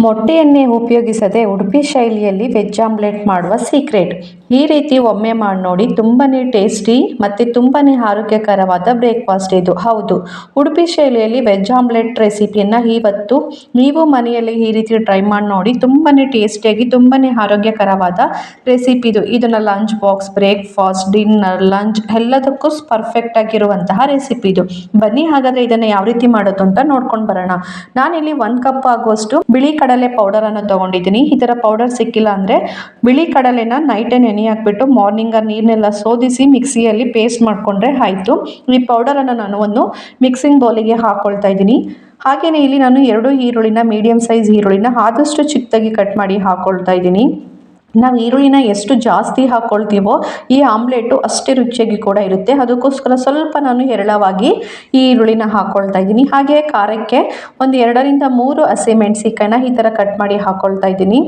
ಮೊಟ್ಟೆಯನ್ನೇ ಉಪಯೋಗಿಸದೆ ಉಡುಪಿ ಶೈಲಿಯಲ್ಲಿ veg omelette ಮಾಡುವ ಸೀಕ್ರೆಟ್. ಈ ರೀತಿ ಒಮ್ಮೆ ಮಾಡಿ ನೋಡಿ, ತುಂಬಾನೇ ಟೇಸ್ಟಿ ಮತ್ತು ತುಂಬಾನೇ ಆರೋಗ್ಯಕರವಾದ ಬ್ರೇಕ್ಫಾಸ್ಟ್ ಇದು. ಹೌದು, ಉಡುಪಿ ಶೈಲಿಯಲ್ಲಿ ವೆಜ್ ಆಮ್ಲೆಟ್ ರೆಸಿಪಿಯನ್ನು ಇವತ್ತು ನೀವು ಮನೆಯಲ್ಲಿ ಈ ರೀತಿ ಟ್ರೈ ಮಾಡಿ ನೋಡಿ. ತುಂಬಾನೇ ಟೇಸ್ಟಿಯಾಗಿ ತುಂಬಾನೇ ಆರೋಗ್ಯಕರವಾದ ರೆಸಿಪಿ ಇದು. ಇದನ್ನು lunch box, breakfast, dinner, lunch ಎಲ್ಲದಕ್ಕೂ ಪರ್ಫೆಕ್ಟ್ ಆಗಿರುವಂತಹ ರೆಸಿಪಿ ಇದು. ಬನ್ನಿ ಹಾಗಾದ್ರೆ ಇದನ್ನು ಯಾವ ರೀತಿ ಮಾಡೋದು ಅಂತ ನೋಡ್ಕೊಂಡು ಬರೋಣ. ನಾನಿಲ್ಲಿ 1 ಕಪ್ ಆಗುವಷ್ಟು ಬಿಳಿ ಕಡಲೆ ಪೌಡರ್ ಅನ್ನು ತಗೊಂಡಿದ್ದೀನಿ. ಈ ತರ ಪೌಡರ್ ಸಿಕ್ಕಿಲ್ಲ ಅಂದ್ರೆ ಬಿಳಿ ಕಡಲೆನ ನೈಟ್ ನೆನೆ ಹಾಕ್ಬಿಟ್ಟು ಮಾರ್ನಿಂಗ್ ನೀರ್ನೆಲ್ಲ ಸೋದಿಸಿ ಮಿಕ್ಸಿಯಲ್ಲಿ ಪೇಸ್ಟ್ ಮಾಡ್ಕೊಂಡ್ರೆ ಆಯ್ತು. ಈ ಪೌಡರ್ ಅನ್ನು ನಾನು ಒಂದು ಮಿಕ್ಸಿಂಗ್ ಬೌಲಿಗೆ ಹಾಕೊಳ್ತಾ ಇದ್ದೀನಿ. ಹಾಗೇನೆ ಇಲ್ಲಿ ನಾನು 2 ಈರುಳ್ಳಿನ, ಮೀಡಿಯಂ ಸೈಜ್ ಈರುಳ್ಳಿನ ಆದಷ್ಟು ಚಿಕ್ಕದಾಗಿ ಕಟ್ ಮಾಡಿ ಹಾಕೊಳ್ತಾ ಇದ್ದೀನಿ. ನಾವು ಈರುಳ್ಳಿನ ಎಷ್ಟು ಜಾಸ್ತಿ ಹಾಕ್ಕೊಳ್ತೀವೋ ಈ ಆಮ್ಲೆಟು ಅಷ್ಟೇ ರುಚಿಯಾಗಿ ಕೂಡ ಇರುತ್ತೆ. ಅದಕ್ಕೋಸ್ಕರ ಸ್ವಲ್ಪ ನಾನು ಹೇರಳವಾಗಿ ಈ ಈರುಳ್ಳಿನ ಹಾಕ್ಕೊಳ್ತಾ ಇದ್ದೀನಿ. ಹಾಗೆ ಖಾರಕ್ಕೆ ಒಂದು 2 ರಿಂದ 3 ಹಸಿಮೆಣಸಿಕಾಯಿನ ಈ ಥರ ಕಟ್ ಮಾಡಿ ಹಾಕ್ಕೊಳ್ತಾ ಇದ್ದೀನಿ.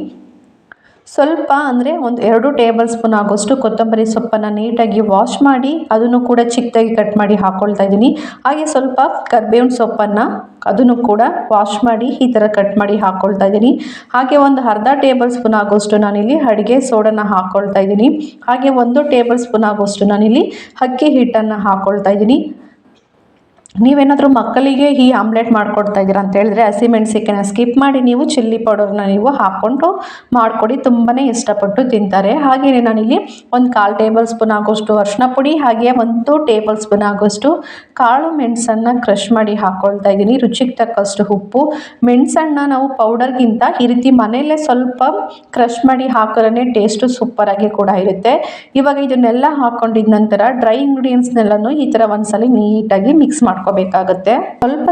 ಸ್ವಲ್ಪ ಅಂದರೆ ಒಂದು 2 ಟೇಬಲ್ ಸ್ಪೂನ್ ಆಗೋಷ್ಟು ಕೊತ್ತಂಬರಿ ಸೊಪ್ಪನ್ನು ನೀಟಾಗಿ ವಾಶ್ ಮಾಡಿ ಅದನ್ನು ಕೂಡ ಚಿಕ್ಕದಾಗಿ ಕಟ್ ಮಾಡಿ ಹಾಕ್ಕೊಳ್ತಾ ಇದ್ದೀನಿ. ಹಾಗೆ ಸ್ವಲ್ಪ ಕರಿಬೇವಿನ ಸೊಪ್ಪನ್ನು ಅದನ್ನು ಕೂಡ ವಾಶ್ ಮಾಡಿ ಈ ಥರ ಕಟ್ ಮಾಡಿ ಹಾಕ್ಕೊಳ್ತಾ ಇದ್ದೀನಿ. ಹಾಗೆ ಒಂದು ಅರ್ಧ ಟೇಬಲ್ ಸ್ಪೂನ್ ಆಗೋಷ್ಟು ನಾನಿಲ್ಲಿ ಅಡುಗೆ ಸೋಡನ್ನು ಹಾಕ್ಕೊಳ್ತಾ ಇದ್ದೀನಿ. ಹಾಗೆ 1 ಟೇಬಲ್ ಸ್ಪೂನ್ ಆಗೋಷ್ಟು ನಾನಿಲ್ಲಿ ಅಕ್ಕಿ ಹಿಟ್ಟನ್ನು ಹಾಕ್ಕೊಳ್ತಾ ಇದ್ದೀನಿ. ನೀವೇನಾದರೂ ಮಕ್ಕಳಿಗೆ ಈ ಆಮ್ಲೆಟ್ ಮಾಡಿಕೊಡ್ತಾ ಇದ್ದೀರಾ ಅಂತ ಹೇಳಿದ್ರೆ ಹಸಿಮೆಣಸಿಕಾಯಿನ ಸ್ಕಿಪ್ ಮಾಡಿ ನೀವು ಚಿಲ್ಲಿ ಪೌಡರ್ನ ನೀವು ಹಾಕ್ಕೊಂಡು ಮಾಡಿಕೊಡಿ, ತುಂಬಾ ಇಷ್ಟಪಟ್ಟು ತಿಂತಾರೆ. ಹಾಗೆಯೇ ನಾನಿಲ್ಲಿ ಒಂದು 1/4 ಟೇಬಲ್ ಸ್ಪೂನ್ ಆಗೋಷ್ಟು ಅರಿಶಿನ ಪುಡಿ, ಹಾಗೆ 1 ಟೇಬಲ್ ಸ್ಪೂನ್ ಆಗೋಷ್ಟು ಕಾಳು ಮೆಣಸನ್ನು ಕ್ರಷ್ ಮಾಡಿ ಹಾಕ್ಕೊಳ್ತಾ ಇದ್ದೀನಿ. ರುಚಿಗೆ ತಕ್ಕಷ್ಟು ಉಪ್ಪು. ಮೆಣಸನ್ನು ನಾವು ಪೌಡರ್ಗಿಂತ ಈ ರೀತಿ ಮನೆಯಲ್ಲೇ ಸ್ವಲ್ಪ ಕ್ರಷ್ ಮಾಡಿ ಹಾಕಿದ್ರೆ ಟೇಸ್ಟು ಸೂಪರಾಗಿ ಕೂಡ ಇರುತ್ತೆ. ಇವಾಗ ಇದನ್ನೆಲ್ಲ ಹಾಕ್ಕೊಂಡಿದ ನಂತರ ಡ್ರೈ ಇಂಗ್ರೀಡಿಯೆಂಟ್ಸ್ನೆಲ್ಲನೂ ಈ ಥರ ಒಂದ್ಸಲ ನೀಟಾಗಿ ಮಿಕ್ಸ್ ಮಾಡ್ಕೋಬೇಕಾಗುತ್ತೆ.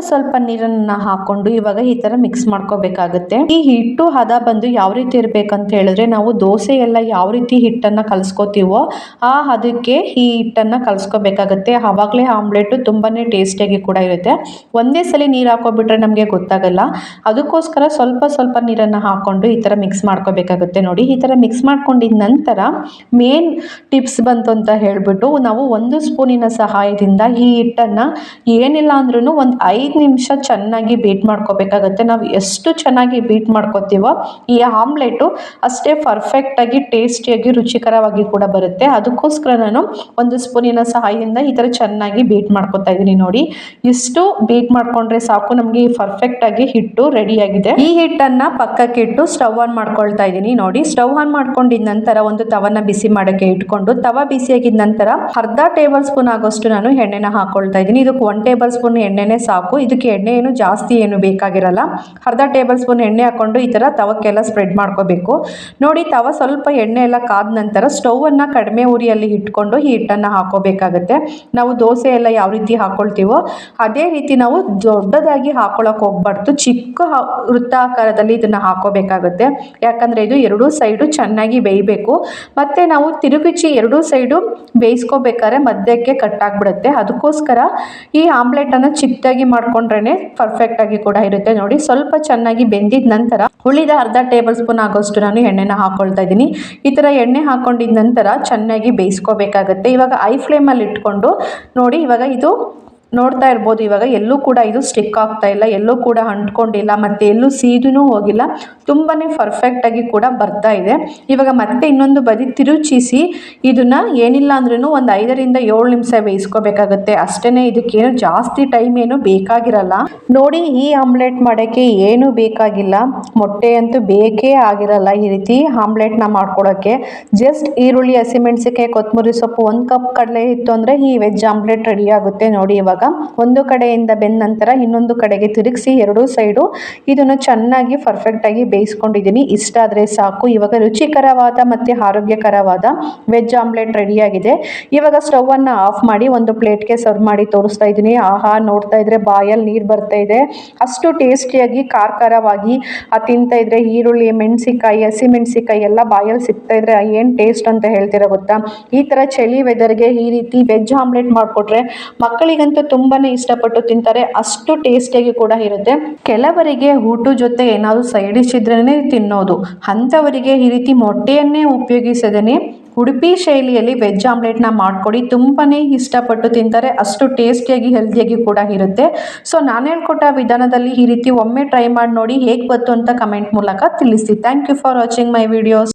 ಸ್ವಲ್ಪ ನೀರನ್ನ ಹಾಕೊಂಡು ಇವಾಗ ಈ ತರ ಮಿಕ್ಸ್ ಮಾಡ್ಕೋಬೇಕಾಗುತ್ತೆ. ಈ ಹಿಟ್ಟು ಹದ ಬಂದು ಯಾವ ರೀತಿ ಇರ್ಬೇಕಂತ ಹೇಳಿದ್ರೆ, ನಾವು ದೋಸೆ ಎಲ್ಲ ಯಾವ ರೀತಿ ಹಿಟ್ಟನ್ನ ಕಲ್ಸ್ಕೋತೀವೋ ಆ ಹದಕ್ಕೆ ಈ ಹಿಟ್ಟನ್ನ ಕಲ್ಸ್ಕೋಬೇಕಾಗುತ್ತೆ. ಆವಾಗಲೇ ಆಮ್ಲೆಟ್ ತುಂಬಾನೇ ಟೇಸ್ಟಿಯಾಗಿ ಕೂಡ ಇರುತ್ತೆ. ಒಂದೇ ಸಲ ನೀರು ಹಾಕೋಬಿಟ್ರೆ ನಮಗೆ ಗೊತ್ತಾಗಲ್ಲ. ಅದಕ್ಕೋಸ್ಕರ ಸ್ವಲ್ಪ ನೀರನ್ನ ಹಾಕೊಂಡು ಈ ತರ ಮಿಕ್ಸ್ ಮಾಡ್ಕೋಬೇಕಾಗುತ್ತೆ. ನೋಡಿ, ಈ ತರ ಮಿಕ್ಸ್ ಮಾಡ್ಕೊಂಡಿದ ನಂತರ ಮೇನ್ ಟಿಪ್ಸ್ ಬಂತು ಅಂತ ಹೇಳ್ಬಿಟ್ಟು ನಾವು 1 ಸ್ಪೂನಿನ ಸಹಾಯದಿಂದ ಈ ಹಿಟ್ಟನ್ನ ಏನಿಲ್ಲ ಅಂದ್ರೂ ಒಂದು 5 ನಿಮಿಷ ಚೆನ್ನಾಗಿ ಬೀಟ್ ಮಾಡ್ಕೋಬೇಕಾಗತ್ತೆ. ನಾವು ಎಷ್ಟು ಚೆನ್ನಾಗಿ ಬೀಟ್ ಮಾಡ್ಕೋತೀವೋ ಈ ಆಮ್ಲೆಟು ಅಷ್ಟೇ ಪರ್ಫೆಕ್ಟಾಗಿ ಟೇಸ್ಟಿಯಾಗಿ ರುಚಿಕರವಾಗಿ ಕೂಡ ಬರುತ್ತೆ. ಅದಕ್ಕೋಸ್ಕರ ನಾನು 1 ಸ್ಪೂನಿನ ಸಹಾಯದಿಂದ ಈ ಥರ ಚೆನ್ನಾಗಿ ಬೀಟ್ ಮಾಡ್ಕೊತಾ ಇದ್ದೀನಿ. ನೋಡಿ, ಇಷ್ಟು ಬೀಟ್ ಮಾಡ್ಕೊಂಡ್ರೆ ಸಾಕು, ನಮಗೆ ಪರ್ಫೆಕ್ಟಾಗಿ ಹಿಟ್ಟು ರೆಡಿಯಾಗಿದೆ. ಈ ಹಿಟ್ಟನ್ನು ಪಕ್ಕಕ್ಕೆ ಇಟ್ಟು ಸ್ಟವ್ ಆನ್ ಮಾಡ್ಕೊಳ್ತಾ ಇದ್ದೀನಿ. ನೋಡಿ, ಸ್ಟವ್ ಆನ್ ಮಾಡ್ಕೊಂಡಿದ ನಂತರ ಒಂದು ತವನ ಬಿಸಿ ಮಾಡೋಕ್ಕೆ ಇಟ್ಕೊಂಡು ತವ ಬಿಸಿಯಾಗಿದ ನಂತರ ಅರ್ಧ ಟೇಬಲ್ ಸ್ಪೂನ್ ಆಗೋಷ್ಟು ನಾನು ಎಣ್ಣೆನ ಹಾಕೊಳ್ತಾ ಇದ್ದೀನಿ. ಇದಕ್ಕೆ 1 ಟೇಬಲ್ ಸ್ಪೂನ್ ಎಣ್ಣೆನೇ ಸಾಕು. ಇದಕ್ಕೆ ಎಣ್ಣೆ ಏನು ಜಾಸ್ತಿ ಏನು ಬೇಕಾಗಿರಲ್ಲ. ಅರ್ಧ ಟೇಬಲ್ ಸ್ಪೂನ್ ಎಣ್ಣೆ ಹಾಕೊಂಡು ಈ ಥರ ತವಕ್ಕೆಲ್ಲ ಸ್ಪ್ರೆಡ್ ಮಾಡ್ಕೋಬೇಕು. ನೋಡಿ, ತವ ಸ್ವಲ್ಪ ಎಣ್ಣೆ ಎಲ್ಲ ಕಾದ ನಂತರ ಸ್ಟೌವನ್ನು ಕಡಿಮೆ ಉರಿಯಲ್ಲಿ ಇಟ್ಕೊಂಡು ಈ ಹಿಟ್ಟನ್ನು ಹಾಕೋಬೇಕಾಗುತ್ತೆ. ನಾವು ದೋಸೆ ಎಲ್ಲ ಯಾವ ರೀತಿ ಹಾಕೊಳ್ತೀವೋ ಅದೇ ರೀತಿ ನಾವು ದೊಡ್ಡದಾಗಿ ಹಾಕೊಳ್ಳೋಕೆ ಹೋಗ್ಬಾರ್ದು. ಚಿಕ್ಕ ವೃತ್ತಾಕಾರದಲ್ಲಿ ಇದನ್ನು ಹಾಕೋಬೇಕಾಗುತ್ತೆ. ಯಾಕಂದರೆ ಇದು 2 ಸೈಡು ಚೆನ್ನಾಗಿ ಬೇಯಬೇಕು. ಮತ್ತು ನಾವು ತಿರುಗಿಸಿ 2 ಸೈಡು ಬೇಯಿಸ್ಕೋಬೇಕಾದ್ರೆ ಮಧ್ಯಕ್ಕೆ ಕಟ್ಟಾಗ್ಬಿಡುತ್ತೆ. ಅದಕ್ಕೋಸ್ಕರ ಈ ಆಮ್ಲೆಟನ್ನು ಚಿಕ್ಕದಾಗಿ ಮಾಡ್ಕೊಂಡ್ರೆ ಪರ್ಫೆಕ್ಟ್ ಆಗಿ ಕೂಡ ಇರುತ್ತೆ. ನೋಡಿ, ಸ್ವಲ್ಪ ಚೆನ್ನಾಗಿ ಬೆಂದಿದ ನಂತರ ಉಳಿದ ಅರ್ಧ ಟೇಬಲ್ ಸ್ಪೂನ್ ಆಗೋಷ್ಟು ನಾನು ಎಣ್ಣೆನ ಹಾಕೊಳ್ತಾ ಇದ್ದೀನಿ. ಈ ಥರ ಎಣ್ಣೆ ಹಾಕೊಂಡಿದ ನಂತರ ಚೆನ್ನಾಗಿ ಬೇಯಿಸ್ಕೋಬೇಕಾಗತ್ತೆ. ಇವಾಗ ಐ ಫ್ಲೇಮಲ್ಲಿ ಇಟ್ಕೊಂಡು ನೋಡಿ, ಇವಾಗ ಇದು ನೋಡ್ತಾ ಇರ್ಬೋದು. ಇವಾಗ ಎಲ್ಲೂ ಕೂಡ ಇದು ಸ್ಟಿಕ್ ಆಗ್ತಾ ಇಲ್ಲ, ಎಲ್ಲೂ ಕೂಡ ಅಂಟ್ಕೊಂಡಿಲ್ಲ, ಮತ್ತು ಎಲ್ಲೂ ಸೀದೂ ಹೋಗಿಲ್ಲ. ತುಂಬಾ ಪರ್ಫೆಕ್ಟಾಗಿ ಕೂಡ ಬರ್ತಾ ಇದೆ. ಇವಾಗ ಮತ್ತೆ ಇನ್ನೊಂದು ಬದಿ ತಿರುಚಿಸಿ ಇದನ್ನು ಏನಿಲ್ಲ ಅಂದ್ರೂ ಒಂದು 5 ರಿಂದ 7 ನಿಮಿಷ ಬೇಯಿಸ್ಕೋಬೇಕಾಗುತ್ತೆ. ಅಷ್ಟೇ, ಇದಕ್ಕೇನು ಜಾಸ್ತಿ ಟೈಮ್ ಏನು ಬೇಕಾಗಿರಲ್ಲ. ನೋಡಿ, ಈ ಆಮ್ಲೆಟ್ ಮಾಡೋಕ್ಕೆ ಏನು ಬೇಕಾಗಿಲ್ಲ, ಮೊಟ್ಟೆ ಅಂತೂ ಬೇಕೇ ಆಗಿರಲ್ಲ. ಈ ರೀತಿ ಆಮ್ಲೆಟ್ನ ಮಾಡ್ಕೊಡೋಕ್ಕೆ ಜಸ್ಟ್ ಈರುಳ್ಳಿ, ಹಸಿಮೆಣಸಿಕಾಯಿ, ಕೊತ್ತಂಬರಿ ಸೊಪ್ಪು, 1 ಕಪ್ ಕಡಲೆ ಇತ್ತು ಅಂದರೆ ಈ ವೆಜ್ ಆಮ್ಲೆಟ್ ರೆಡಿ ಆಗುತ್ತೆ. ನೋಡಿ, ಇವಾಗ ಒಂದು ಕಡೆಯಿಂದ ಬೆಂದ ನಂತರ ಇನ್ನೊಂದು ಕಡೆಗೆ ತಿರುಗಿಸಿ 2 ಸೈಡು ಇದನ್ನು ಚೆನ್ನಾಗಿ ಪರ್ಫೆಕ್ಟಾಗಿ ಬೇಯಿಸ್ಕೊಂಡಿದ್ದೀನಿ. ಇಷ್ಟ ಆದರೆ ಸಾಕು. ಇವಾಗ ರುಚಿಕರವಾದ ಮತ್ತು ಆರೋಗ್ಯಕರವಾದ ವೆಜ್ ಆಮ್ಲೆಟ್ ರೆಡಿಯಾಗಿದೆ. ಇವಾಗ ಸ್ಟವನ್ನು ಆಫ್ ಮಾಡಿ ಒಂದು ಪ್ಲೇಟ್ಗೆ ಸರ್ವ್ ಮಾಡಿ ತೋರಿಸ್ತಾ ಇದ್ದೀನಿ. ಆಹಾ, ನೋಡ್ತಾ ಇದ್ರೆ ಬಾಯಲ್ಲಿ ನೀರು ಬರ್ತಾ ಇದೆ. ಅಷ್ಟು ಟೇಸ್ಟಿಯಾಗಿ ಖಾರವಾಗಿ ತಿಂತಾ ಇದ್ರೆ ಈರುಳ್ಳಿ, ಮೆಣಸಿಕಾಯಿ, ಹಸಿಮೆಣಸಿಕಾಯಿ ಎಲ್ಲ ಬಾಯಲ್ಲಿ ಸಿಗ್ತಾ ಇದ್ರೆ ಏನು ಟೇಸ್ಟ್ ಅಂತ ಹೇಳ್ತೀರಾ ಗೊತ್ತಾ? ಈ ಥರ ಚಳಿ ವೆದರ್ಗೆ ಈ ರೀತಿ ವೆಜ್ ಆಮ್ಲೆಟ್ ಮಾಡಿಕೊಟ್ರೆ ಮಕ್ಕಳಿಗಂತೂ ತುಂಬಾನೇ ಇಷ್ಟಪಟ್ಟು ತಿಂತಾರೆ. ಅಷ್ಟು ಟೇಸ್ಟಿಯಾಗಿ ಕೂಡ ಇರುತ್ತೆ. ಕೆಲವರಿಗೆ ಊಟದ ಜೊತೆ ಏನಾದರೂ ಸೈಡ್ ಡಿಶ್ ಇದ್ರೇ ತಿನ್ನೋದು, ಅಂಥವರಿಗೆ ಈ ರೀತಿ ಮೊಟ್ಟೆಯನ್ನೇ ಉಪಯೋಗಿಸದೇ ಉಡುಪಿ ಶೈಲಿಯಲ್ಲಿ ವೆಜ್ ಆಮ್ಲೆಟ್ನ ಮಾಡಿಕೊಡಿ, ತುಂಬಾ ಇಷ್ಟಪಟ್ಟು ತಿಂತಾರೆ. ಅಷ್ಟು ಟೇಸ್ಟಿಯಾಗಿ ಹೆಲ್ದಿಯಾಗಿ ಕೂಡ ಇರುತ್ತೆ. ಸೊ ನಾನು ಹೇಳ್ಕೊಟ್ಟ ವಿಧಾನದಲ್ಲಿ ಈ ರೀತಿ ಒಮ್ಮೆ ಟ್ರೈ ಮಾಡಿ ನೋಡಿ, ಹೇಗೆ ಬಂತು ಅಂತ ಕಮೆಂಟ್ ಮೂಲಕ ತಿಳಿಸಿ. Thank you for watching my videos.